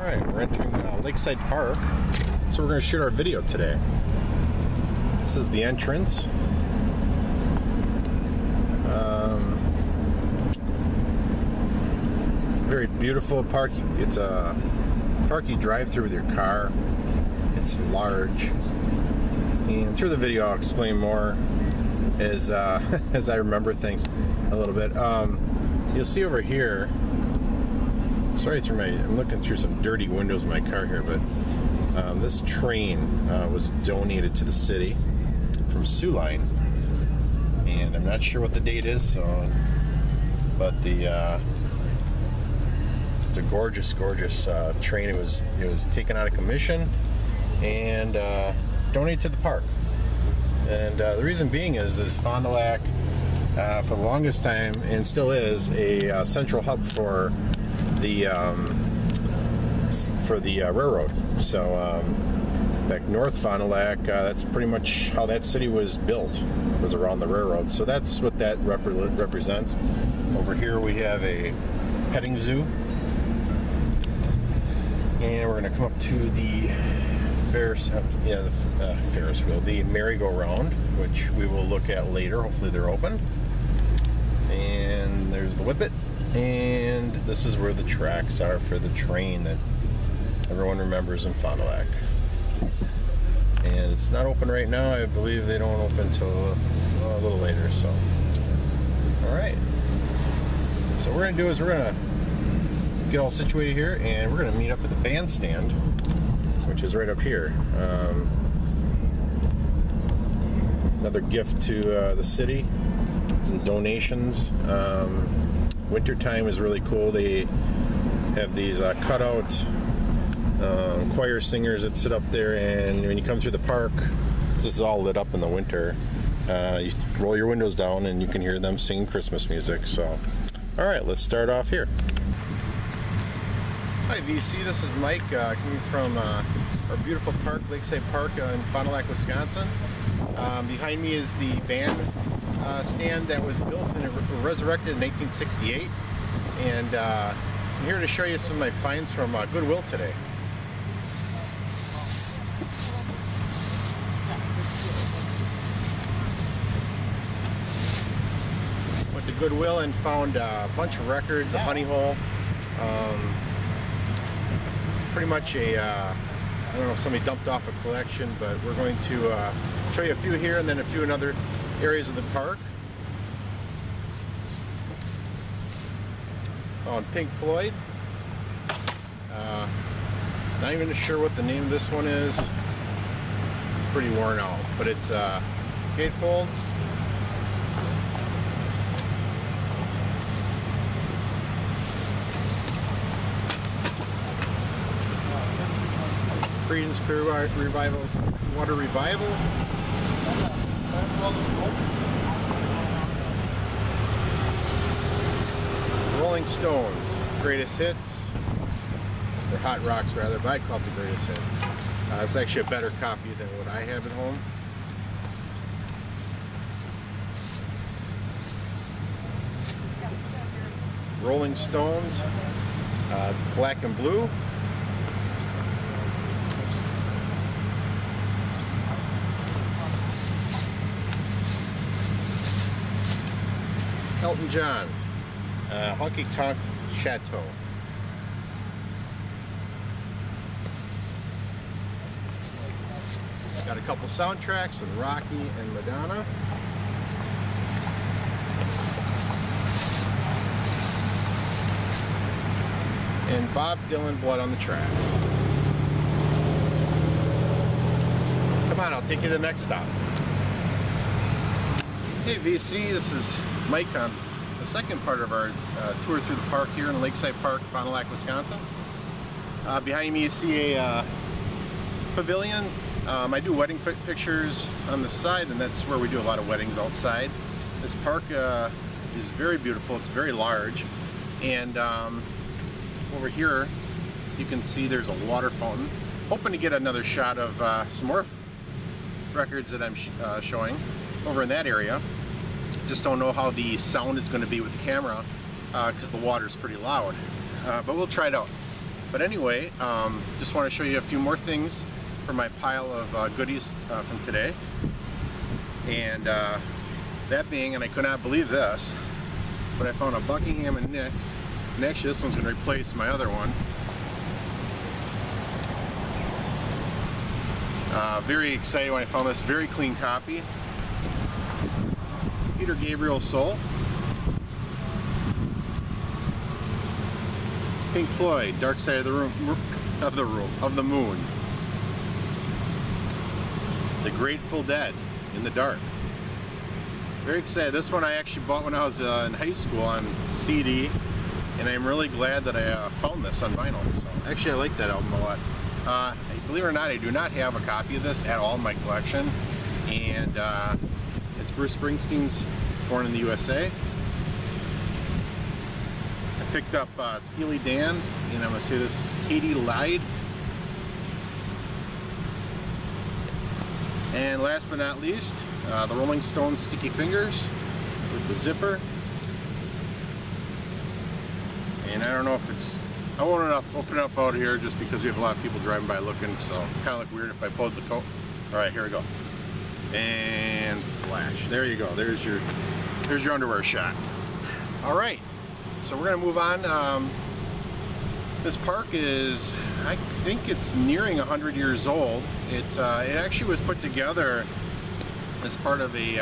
Alright, we're entering Lakeside Park, so we're going to shoot our video today. This is the entrance. It's a very beautiful park. It's a park you drive through with your car. It's large. And through the video I'll explain more as as I remember things a little bit. You'll see over here, sorry I'm looking through some dirty windows in my car here, but this train was donated to the city from Sioux Line, and I'm not sure what the date is, but it's a gorgeous train. It was taken out of commission and donated to the park. And the reason being is Fond du Lac, for the longest time, and still is, a central hub for the railroad. So in fact, North Fond du Lac, that's pretty much how that city was built, was around the railroad. So that's what that represents. Over here we have a petting zoo, and we're going to come up to the Ferris wheel, the merry-go-round, which we will look at later. Hopefully they're open. And there's the Whippet, and this is where the tracks are for the train that everyone remembers in Fond du Lac. And it's not open right now. I believe they don't open until a little later. So, all right. So what we're gonna do is we're gonna get all situated here, and we're gonna meet up at the bandstand, which is right up here. Another gift to the city. Some donations. Wintertime is really cool. They have these cutout choir singers that sit up there, and when you come through the park, this is all lit up in the winter. You roll your windows down and you can hear them singing Christmas music. So, all right, let's start off here. Hi VC, this is Mike coming from our beautiful park, Lakeside Park in Fond du Lac, Wisconsin. Behind me is the band stand that was built and resurrected in 1968, and I'm here to show you some of my finds from Goodwill today. Went to Goodwill and found a bunch of records, a honey hole, pretty much a I don't know if somebody dumped off a collection, but we're going to show you a few here and then a few in other areas of the park. On Pink Floyd. Not even sure what the name of this one is. It's pretty worn out, but it's gatefold. Creedence Clearwater Revival, Water Revival. Rolling Stones, Greatest Hits, or Hot Rocks rather, but I call it the Greatest Hits. It's actually a better copy than what I have at home. Rolling Stones, Black and Blue. Elton John, Honky Tonk Chateau. Got a couple soundtracks with Rocky and Madonna. And Bob Dylan, Blood on the Tracks. Come on, I'll take you to the next stop. Hey VC, this is Mike on the second part of our tour through the park here in Lakeside Park, Fond du Lac, Wisconsin. Behind me you see a pavilion. I do wedding pictures on the side, and that's where we do a lot of weddings outside. This park is very beautiful. It's very large, and over here you can see there's a water fountain. Hoping to get another shot of some more records that I'm showing over in that area. Just don't know how the sound is going to be with the camera because the water is pretty loud, but we'll try it out. But anyway, just want to show you a few more things from my pile of goodies from today. And that being, and I could not believe this, but I found a Buckingham and Nix. And actually this one's going to replace my other one. Very excited when I found this very clean copy. Peter Gabriel Soul. Pink Floyd, Dark Side of the Moon. The Grateful Dead, In the Dark. Very excited. This one I actually bought when I was in high school on CD, and I'm really glad that I found this on vinyl. So actually I like that album a lot. Believe it or not, I do not have a copy of this at all in my collection, and it's Bruce Springsteen's Born in the USA. I picked up Steely Dan, and I'm going to say this is Katie Lied. And last but not least, the Rolling Stones Sticky Fingers with the zipper. And I don't know if it's, I won't open it up out here just because we have a lot of people driving by looking, so it kind of look weird if I pulled the coat. Alright, here we go. And flash. There you go. There's your underwear shot. Alright, so we're going to move on. This park is, I think it's nearing 100 years old. It actually was put together as part of a,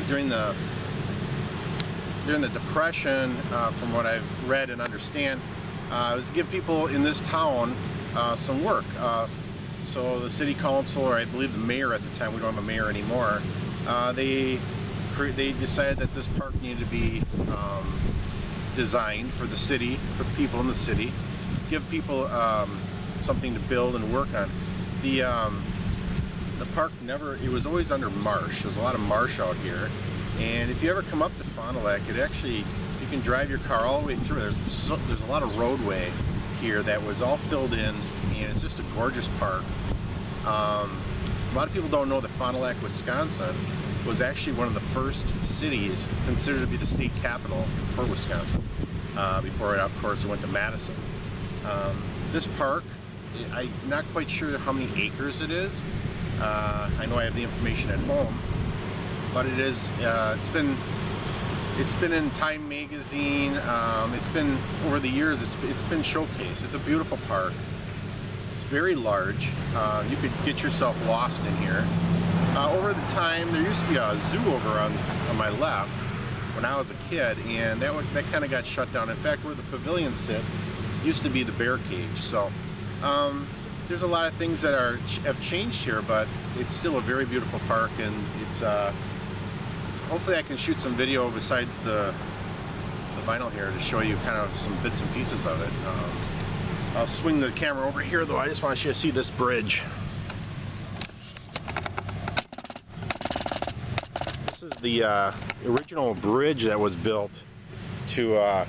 during the Depression, from what I've read and understand, it was to give people in this town some work. So the city council, or I believe the mayor at the time, we don't have a mayor anymore, they decided that this park needed to be designed for the city, for the people in the city, give people something to build and work on. The park it was always under marsh. There's a lot of marsh out here. And if you ever come up to Fond du Lac, you can drive your car all the way through. There's a lot of roadway here that was all filled in, and it's just a gorgeous park. A lot of people don't know that Fond du Lac, Wisconsin was actually one of the first cities considered to be the state capital for Wisconsin. Before it, of course, it went to Madison. This park, I'm not quite sure how many acres it is. I know I have the information at home. But it is, it's been in Time magazine. It's been, over the years, it's been showcased. It's a beautiful park. It's very large. You could get yourself lost in here. Over the time, there used to be a zoo over on my left when I was a kid, and that kind of got shut down. In fact, where the pavilion sits used to be the bear cage. So there's a lot of things that have changed here, but it's still a very beautiful park, and it's hopefully I can shoot some video besides the vinyl here to show you kind of some bits and pieces of it. I'll swing the camera over here though. I just want you to see this bridge. This is the original bridge that was built to,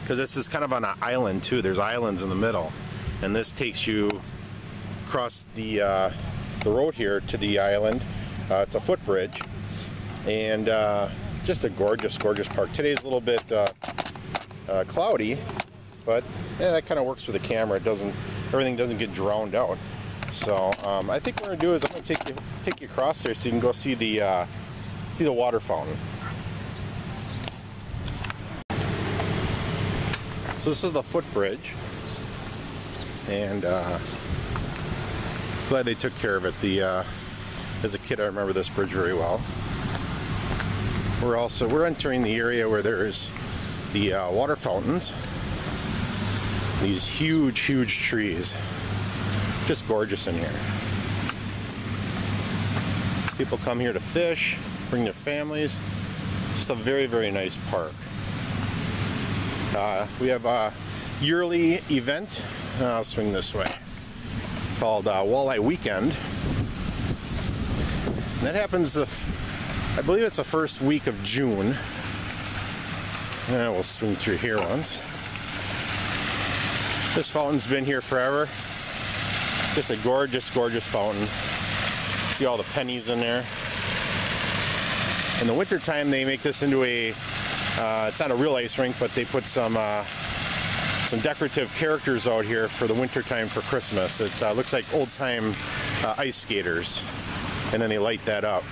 because this is kind of on an island too. There's islands in the middle, and this takes you across the road here to the island. It's a footbridge. And just a gorgeous, gorgeous park. Today's a little bit cloudy, but yeah, that kind of works for the camera. Everything doesn't get drowned out. So I think what we're gonna do is I'm gonna take you across there so you can go see the water fountain. So this is the footbridge, and glad they took care of it. As a kid, I remember this bridge very well. We're entering the area where there's the water fountains. These huge, huge trees. Just gorgeous in here. People come here to fish, bring their families. Just a very, very nice park. We have a yearly event, I'll swing this way, called Walleye Weekend. And that happens I believe it's the first week of June. We'll swing through here once. This fountain's been here forever. Just a gorgeous, gorgeous fountain. See all the pennies in there. In the winter time, they make this into a, it's not a real ice rink, but they put some some decorative characters out here for the winter time for Christmas. It looks like old-time ice skaters, and then they light that up.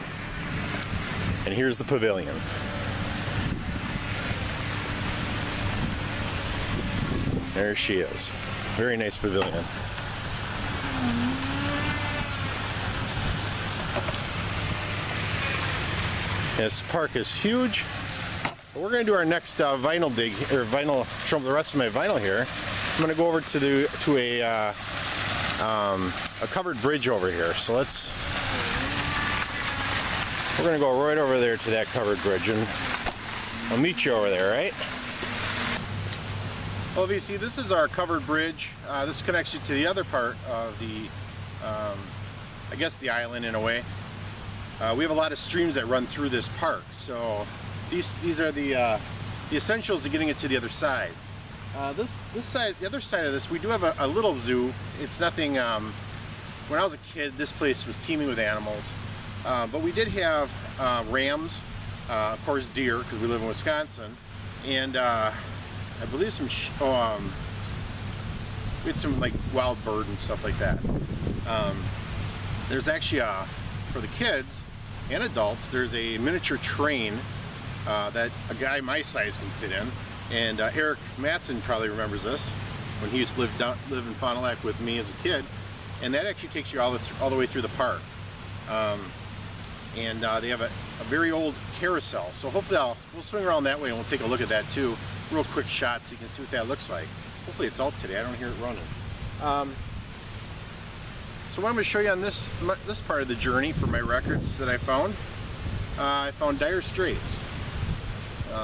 And here's the pavilion. There she is. Very nice pavilion. This park is huge. But we're going to do our next vinyl dig, or vinyl. Show them the rest of my vinyl here. I'm going to go over to a covered bridge over here. So we're going to go right over there to that covered bridge, and I'll meet you over there, right? Well, if you see, this is our covered bridge. This connects you to the other part of the, I guess, the island in a way. We have a lot of streams that run through this park, so these are the essentials of getting it to the other side. This side, the other side of this, we do have a little zoo. It's nothing. When I was a kid, this place was teeming with animals, but we did have rams, of course, deer, because we live in Wisconsin, and I believe some. We had some like wild bird and stuff like that. There's actually for the kids and adults, there's a miniature train that a guy my size can fit in, and Eric Matson probably remembers this when he used to live in Fond du Lac with me as a kid, and that actually takes you all the way through the park. And they have a very old carousel, so hopefully we'll swing around that way and we'll take a look at that too. Real quick shot so you can see what that looks like. Hopefully it's out today. I don't hear it running. So what I'm going to show you on this part of the journey for my records that I found Dire Straits.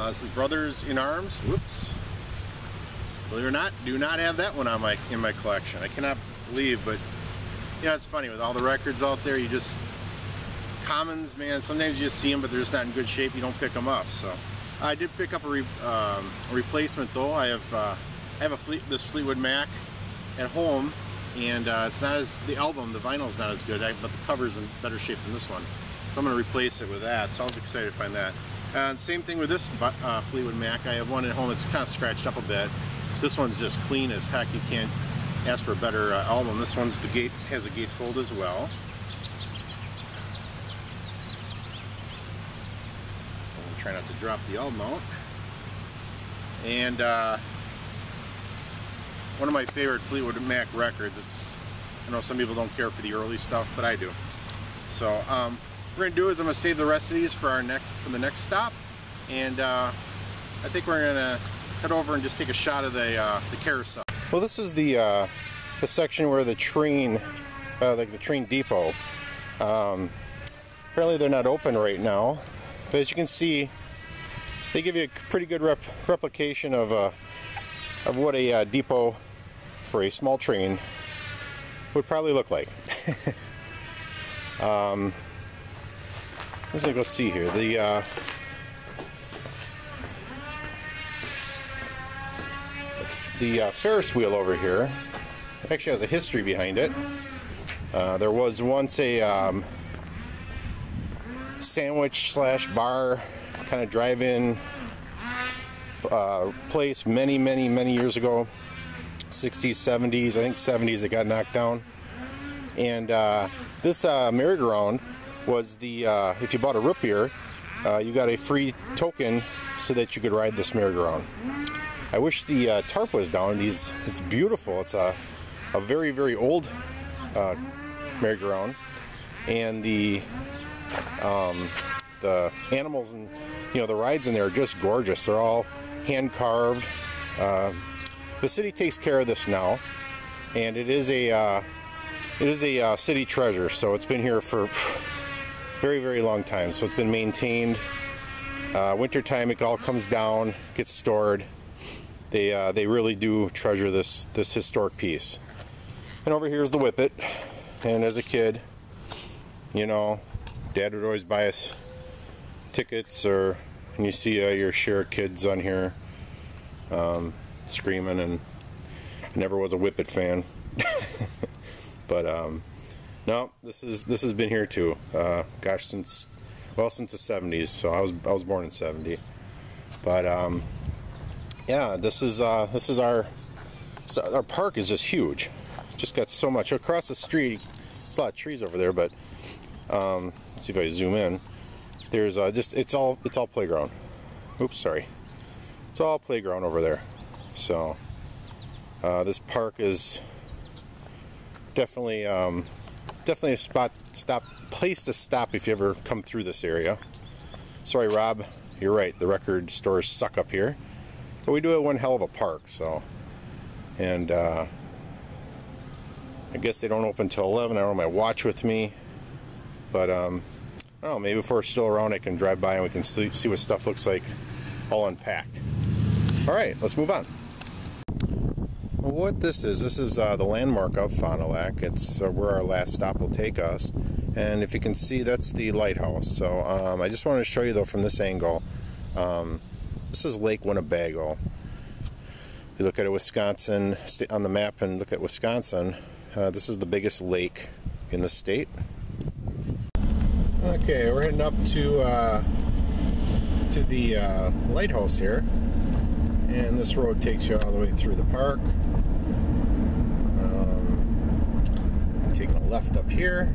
This is Brothers in Arms. Whoops. Believe it or not, do not have that one in my collection. I cannot believe, but yeah, it's funny with all the records out there. You just commons, man. Sometimes you just see them, but they're just not in good shape. You don't pick them up. So I did pick up a replacement though. I have this Fleetwood Mac at home. And it's not the album, the vinyl's not as good, but the cover's in better shape than this one. So I'm going to replace it with that, so I was excited to find that. And same thing with this Fleetwood Mac. I have one at home that's kind of scratched up a bit. This one's just clean as heck. You can't ask for a better album. This one's has a gatefold as well. I'm try not to drop the album out. And one of my favorite Fleetwood Mac records. I know some people don't care for the early stuff, but I do. So what we're gonna do is I'm gonna save the rest of these for the next stop, and I think we're gonna head over and just take a shot of the carousel. Well, this is the section where the train, like the train depot. Apparently they're not open right now, but as you can see, they give you a pretty good replication of what a depot for a small train would probably look like. I'm just gonna go see here. The Ferris wheel over here actually has a history behind it. There was once a sandwich / bar kind of drive-in place many years ago, 60s, 70s, I think 70s it got knocked down. And this merry-go-round was if you bought a root beer, you got a free token so that you could ride this merry-go-round. I wish the tarp was down. It's beautiful. It's a very old merry-go-round, and the animals and the rides in there are just gorgeous. They're all hand carved. The city takes care of this now, and it is a city treasure. So it's been here for very long time. So it's been maintained. Wintertime it all comes down, gets stored. They really do treasure this historic piece. And over here is the Whippet. And as a kid, Dad would always buy us tickets, and you see your share of kids on here screaming, and I never was a Whippet fan. But no, this has been here too. Gosh, since the 70s. So I was born in '70. But yeah, this is our So our park is just huge. Just got so much across the street. There's a lot of trees over there, but let's see if I zoom in. There's it's all playground. Oops, sorry. It's all playground over there. So this park is definitely a place to stop if you ever come through this area. Sorry, Rob, you're right. The record stores suck up here, but we do have one hell of a park. So, and I guess they don't open till 11. I don't have my watch with me, but I don't know. Maybe if we're still around, I can drive by and we can see what stuff looks like, all unpacked. All right, let's move on. Well, what this is the landmark of Fond du Lac. It's where our last stop will take us, and if you can see, that's the lighthouse. So I just wanted to show you though from this angle. This is Lake Winnebago. If you look at Wisconsin on the map and look at Wisconsin, this is the biggest lake in the state. Okay, we're heading up to the lighthouse here, and this road takes you all the way through the park. Taking a left up here,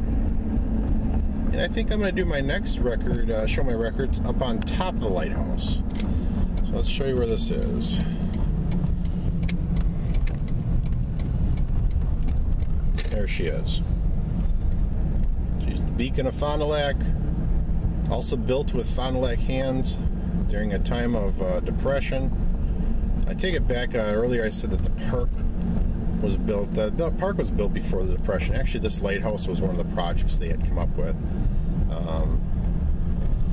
and I think I'm going to do my next record, show my records up on top of the lighthouse. So let's show you where this is. There she is. She's the beacon of Fond du Lac, also built with Fond du Lac hands during a time of depression. I take it back, earlier I said that the park was built, the park was built before the Depression. Actually, this lighthouse was one of the projects they had come up with.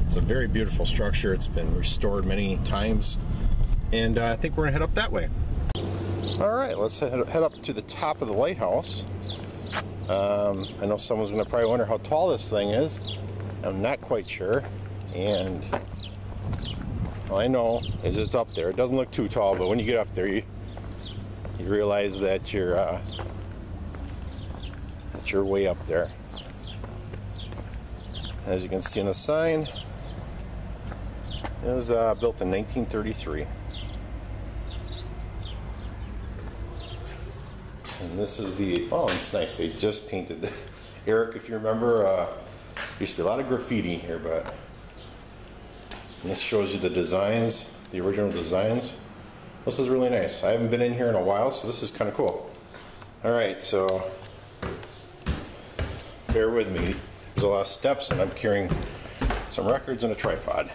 It's a very beautiful structure. It's been restored many times, and I think we're gonna head up that way. All right, let's head up to the top of the lighthouse. I know someone's gonna probably wonder how tall this thing is. I'm not quite sure, and all I know is it's up there. It doesn't look too tall, but when you get up there, you realize that you're way up there. As you can see on the sign, it was built in 1933. And this is the, oh, it's nice, they just painted Eric, if you remember, there used to be a lot of graffiti in here, but this shows you the designs, the original designs. This is really nice. I haven't been in here in a while, so this is kind of cool. All right, so bear with me. There's a lot of steps, and I'm carrying some records and a tripod.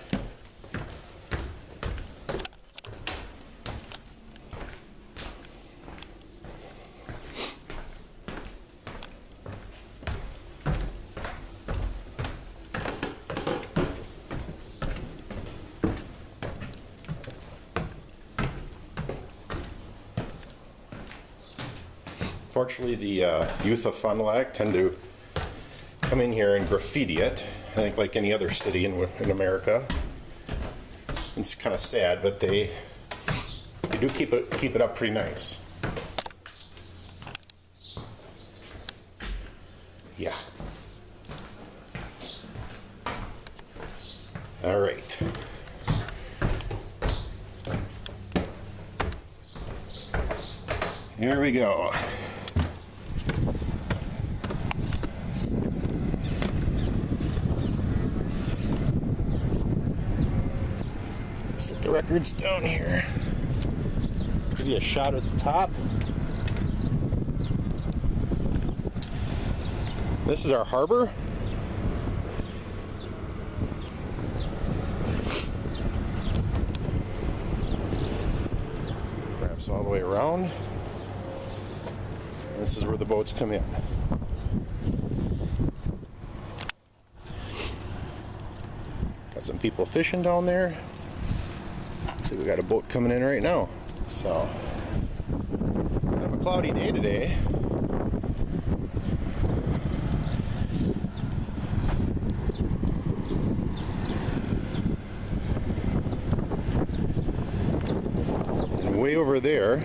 Fortunately, the youth of Fond du Lac tend to come in here and graffiti it. I think like any other city in America. It's kind of sad, but they do keep it up pretty nice. Yeah. All right. Here we go. Set the records down here. Give you a shot at the top. This is our harbor. Wraps all the way around. This is where the boats come in. Got some people fishing down there. Looks like we got a boat coming in right now. So, kind of a cloudy day today. And way over there,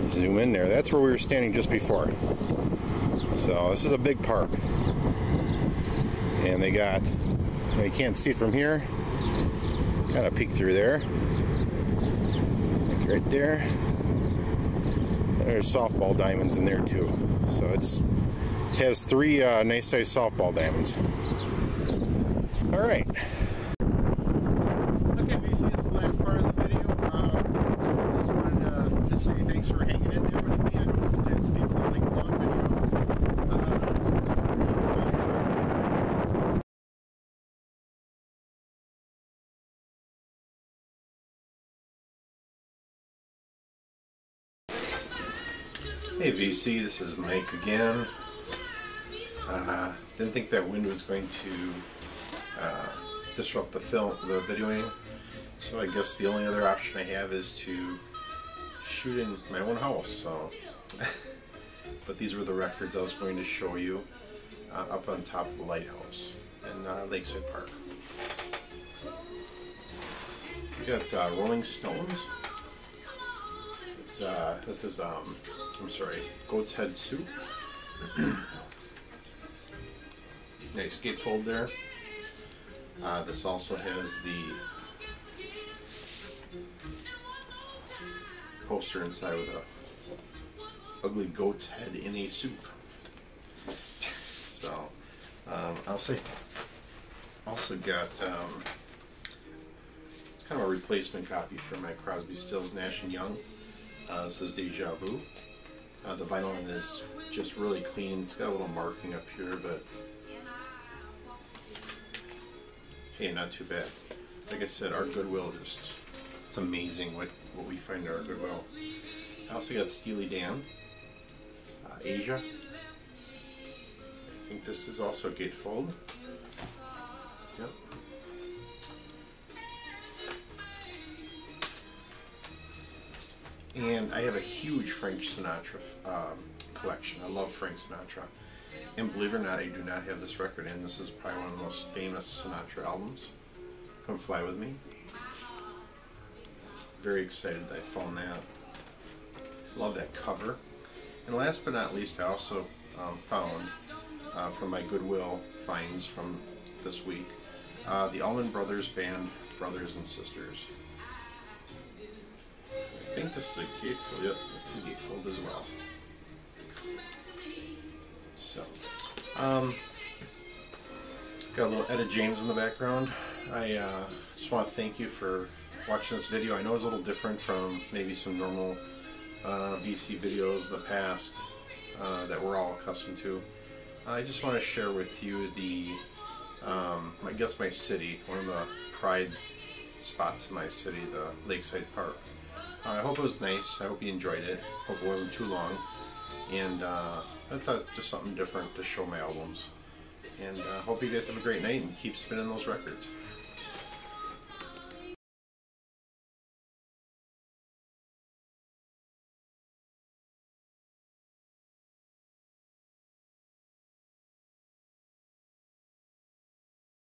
zoom in there, that's where we were standing just before. So this is a big park, and they got, you can't see it from here, kind of peek through there, right there. There's softball diamonds in there too. So has 3 nice size softball diamonds. All right. Okay, BC, this is the last part of the video. Just wanted to say thanks for hanging in there with me. I know sometimes people don't like long videos. Hey VC, this is Mike again. Didn't think that wind was going to disrupt the videoing, so I guess the only other option I have is to shoot in my own house. So, but these were the records I was going to show you up on top of the Lighthouse in Lakeside Park. We got Rolling Stones. This is I'm sorry, Goat's Head Soup. Nice gatefold there. This also has the poster inside with a ugly goat's head in a soup. So I'll say also got it's kind of a replacement copy for my Crosby, Stills, Nash & Young. This is Deja Vu. The vinyl on it is just really clean. It's got a little marking up here, but hey, not too bad. Like I said, our Goodwill it's amazing what we find at our Goodwill. I also got Steely Dan, Asia. I think this is also a gatefold. Yep. And I have a huge Frank Sinatra collection. I love Frank Sinatra. And believe it or not, I do not have this record in. This is probably one of the most famous Sinatra albums. Come Fly With Me. Very excited that I found that. Love that cover. And last but not least, I also found from my Goodwill finds from this week, the Allman Brothers Band, Brothers and Sisters. I think this is a gatefold. Yep, it's a gatefold as well. So, got a little Etta James in the background. I just want to thank you for watching this video. I know it's a little different from maybe some normal VC videos in the past that we're all accustomed to. I just want to share with you the, I guess my city, one of the pride spots in my city, the Lakeside Park. I hope it was nice. I hope you enjoyed it. Hope it wasn't too long. And I thought just something different to show my albums. And hope you guys have a great night and keep spinning those records.